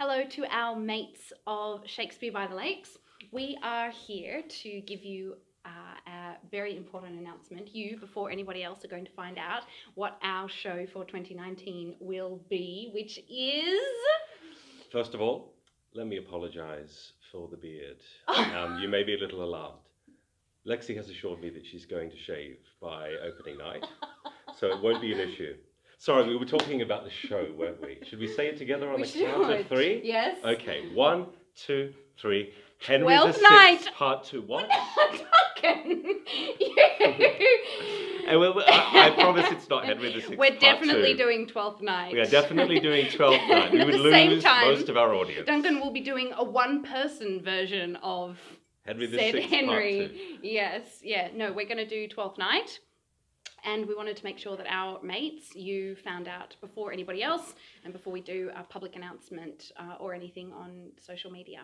Hello to our mates of Shakespeare by the Lakes. We are here to give you a very important announcement. You, before anybody else, are going to find out what our show for 2019 will be, which is... First of all, let me apologise for the beard. You may be a little alarmed. Lexi has assured me that she's going to shave by opening night, so it won't be an issue. Sorry, we were talking about the show, weren't we? Should we say it together on the count of three? Yes. Okay, 1, 2, 3. Henry Twelfth VI, night. Part 2. What? Duncan! I promise it's not Henry VI. We're Part definitely 2. doing 12th night. We are definitely doing 12th night. We At would the same lose time, most of our audience. Duncan will be doing a one-person version of Henry said VI. Henry. Part 2. Yes, yeah. No, we're going to do 12th night. And we wanted to make sure that our mates, you found out before anybody else and before we do a public announcement or anything on social media.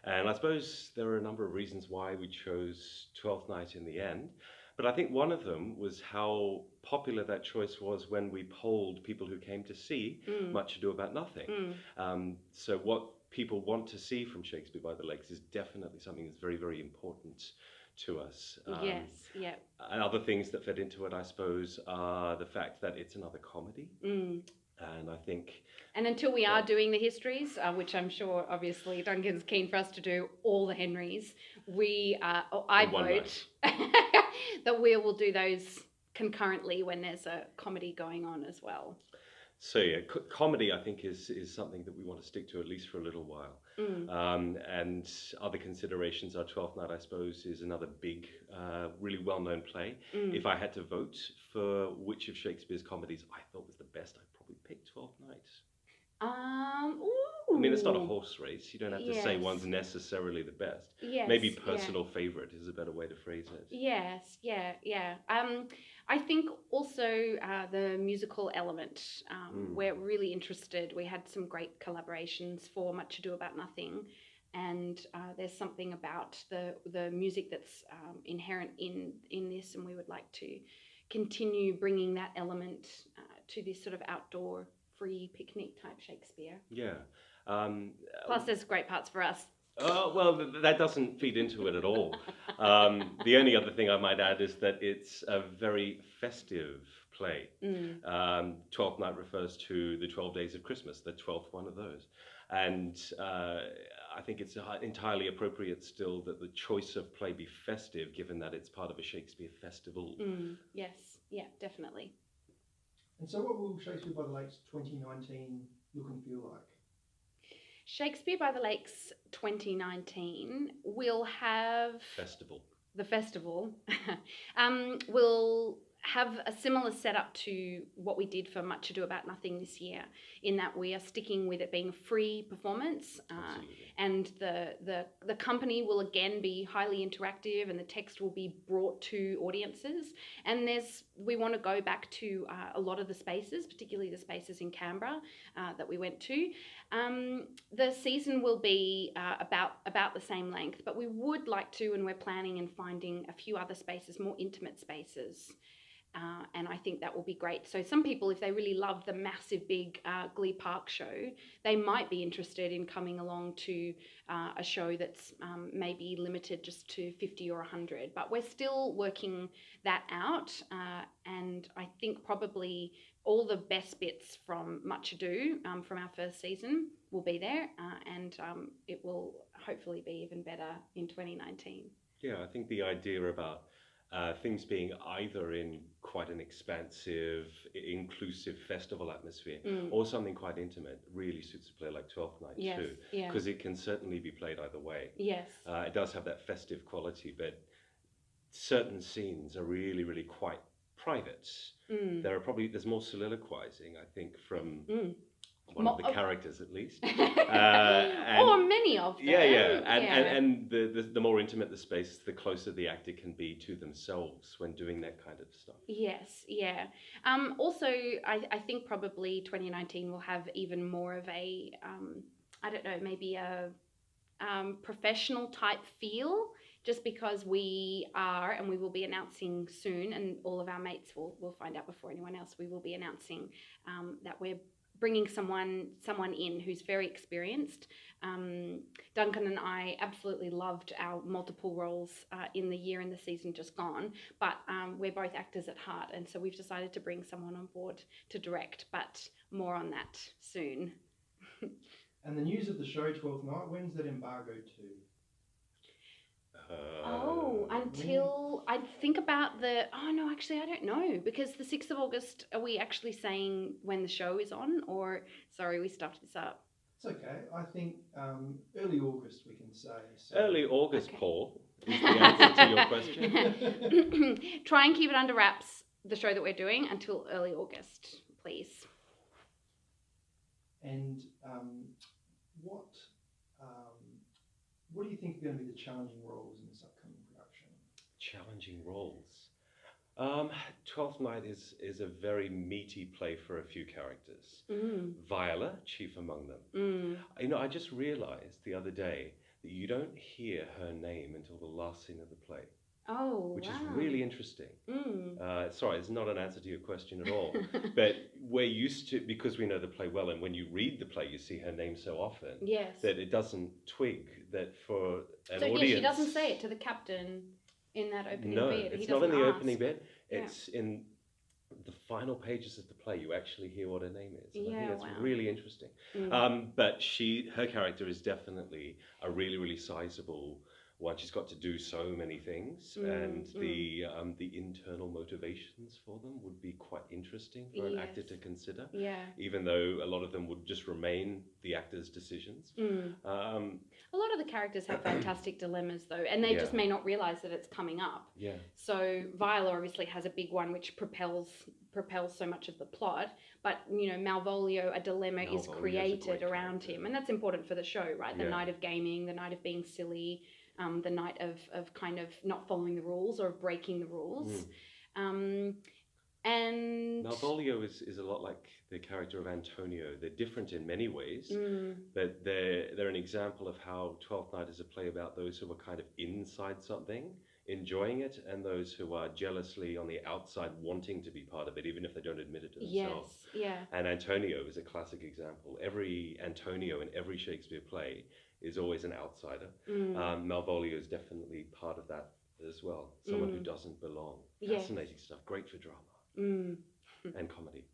And I suppose there are a number of reasons why we chose 12th night in the end. But I think one of them was how popular that choice was when we polled people who came to see Much Ado About Nothing. So what people want to see from Shakespeare by the Lakes is definitely something that's very, very important to us. Yes, yeah. And other things that fed into it, I suppose, are the fact that it's another comedy. And I think... And until we are doing the histories, which I'm sure, obviously, Duncan's keen for us to do all the Henrys, I vote that we will do those concurrently when there's a comedy going on as well. So yeah, comedy I think is something that we want to stick to at least for a little while. And other considerations, our 12th night I suppose is another big, really well-known play. If I had to vote for which of Shakespeare's comedies I thought was the best, I'd probably pick 12th night. I mean, it's not a horse race. You don't have to say one's necessarily the best. Maybe personal favourite is a better way to phrase it. Yes, yeah. I think also the musical element. We're really interested. We had some great collaborations for Much Ado About Nothing. And there's something about the music that's inherent in this, and we would like to continue bringing that element to this sort of outdoor free picnic type Shakespeare. Yeah. Plus there's great parts for us. Well, that doesn't feed into it at all. The only other thing I might add is that it's a very festive play. 12th night refers to the 12 days of Christmas, the 12th one of those. And I think it's entirely appropriate still that the choice of play be festive, given that it's part of a Shakespeare festival. Yes, yeah, definitely. And so what will Shakespeare by the Lakes 2019 look and feel like? Shakespeare by the Lakes 2019 will have... The festival. Will have a similar setup to what we did for Much Ado About Nothing this year, in that we are sticking with it being a free performance, and the company will again be highly interactive, and the text will be brought to audiences. And we want to go back to a lot of the spaces, particularly the spaces in Canberra that we went to. The season will be about the same length, but we would like to, and we're planning and finding a few other spaces, more intimate spaces. And I think that will be great. So some people, if they really love the massive big Glee Park show, they might be interested in coming along to a show that's maybe limited just to 50 or 100. But we're still working that out. And I think probably all the best bits from Much Ado from our first season will be there. And it will hopefully be even better in 2019. Yeah, I think the idea about things being either in quite an expansive, inclusive festival atmosphere or something quite intimate really suits a play like 12th Night too. Because it can certainly be played either way. Yes. It does have that festive quality, but certain scenes are really, really quite private. There's more soliloquizing, I think, from one of the characters at least. Or many of them. And the more intimate the space, the closer the actor can be to themselves when doing that kind of stuff. Yes, yeah. Also, I think probably 2019 will have even more of a, I don't know, maybe a professional type feel, just because we are, and we will be announcing soon, and all of our mates will find out before anyone else, we will be announcing that we're bringing someone in who's very experienced. Duncan and I absolutely loved our multiple roles in the year and the season just gone, but we're both actors at heart, and so we've decided to bring someone on board to direct, but more on that soon. And the news of the show, 12th Night, when's that embargo to? Until I think about no, actually I don't know, because the 6th of August, are we actually saying when the show is on, or, sorry, we stuffed this up. It's okay. I think early August we can say. So. Early August, okay. Paul, is the answer to your question. Try and keep it under wraps, the show that we're doing, until early August, please. And what do you think are going to be the challenging roles in this upcoming production? Challenging roles? 12th Night is a very meaty play for a few characters. Viola, chief among them. You know, I just realised the other day that you don't hear her name until the last scene of the play. Oh, which is really interesting. Sorry, it's not an answer to your question at all. But we're used to, because we know the play well, and when you read the play, you see her name so often, that it doesn't twig that for an audience... So she doesn't say it to the captain in that opening bit? No, it's not in the opening bit. It's in the final pages of the play. You actually hear what her name is. And I think that's really interesting. But her character is definitely a really, really sizable one. She's got to do so many things, and the internal motivations for them would be quite interesting for an actor to consider. Even though a lot of them would just remain the actor's decisions. A lot of the characters have fantastic dilemmas, though, and they just may not realise that it's coming up. So Viola obviously has a big one which propels so much of the plot, but you know, Malvolio, a dilemma is created around him, and that's important for the show, right? The night of gaming, the night of being silly. The night of kind of not following the rules or breaking the rules. And Malvolio is a lot like the character of Antonio. They're different in many ways, but they're an example of how 12th Night is a play about those who are kind of inside something, enjoying it, and those who are jealously on the outside wanting to be part of it, even if they don't admit it to themselves. And Antonio is a classic example. Every Antonio in every Shakespeare play is always an outsider. Malvolio is definitely part of that as well. Someone who doesn't belong. Fascinating stuff. Great for drama and comedy.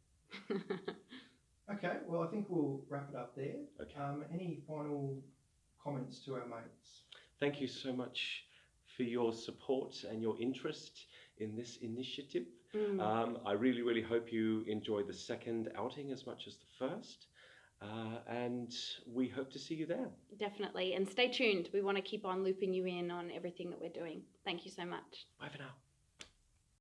Okay, well, I think we'll wrap it up there. Okay. Any final comments to our mates? Thank you so much for your support and your interest in this initiative. I really, really hope you enjoyed the second outing as much as the first. And we hope to see you there. Definitely. And stay tuned. We want to keep on looping you in on everything that we're doing. Thank you so much. Bye for now.